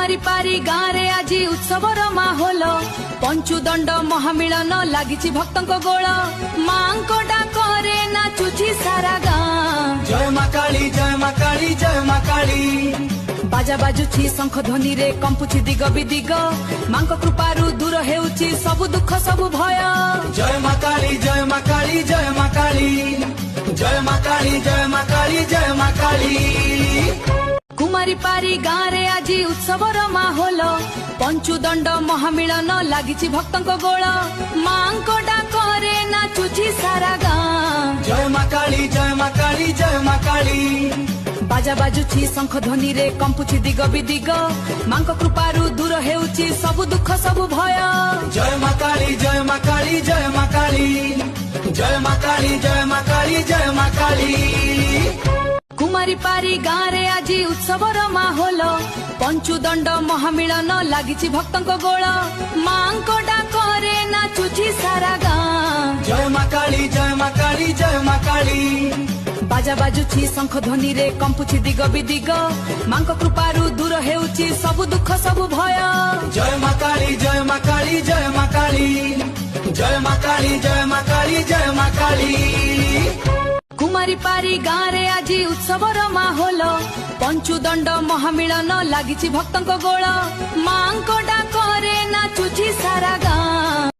कुमारी पारी गाँव रे आज उत्सवर माहौल पंचुदंड महामिलन लागिची भक्तंक गोल मांको डाकरे नाचुची सारा गाँ। जय मां काली जय मां काली जय मां काली बाजा बाजुची शंख ध्वनि रे कंपुची दिग विदिग मांको कृपारु दूर हेउची सब दुख सब भय। जय मां काली जय मां काली जय मां काली जय मां काली जय मां काली जय मां काली। कुमारी पारी गाँव रे आज उत्सवर माहौल पंचुदंड महामिलन लागिची भक्तंक गोल मांको डाकरे नाचुची सारा गाँ। जय मां काली जय मां काली जय मां काली बाजा बाजुची शंख ध्वनि रे कंपुची दिग विदिग मांको कृपारु दूर हेउची सब दुख सब भय। जय मां काली जय मां काली जय मां काली जय मां काली जय मां काली जय मां काली। कुमारी पारी गाँव रे आज उत्सवर माहौल पंचुदंड महामिलन लागिची भक्तंक गोल मांको डाकरे नाचुची सारा गाँ। जय मां काली जय मां काली जय मां काली बाजा बाजुची शंख ध्वनि रे कंपुची दिग विदिग मांको कृपारु दूर हेउची सब दुख सब भय। जय मां काली जय मां काली जय मां काली जय मां काली जय मां काली जय मां काली। कुमारी पारी गाँव रे आज उत्सवर माहौल पंचुदंड महामिलन लागिची भक्तंक गोल मांको डाकरे नाचुची सारा गाँ।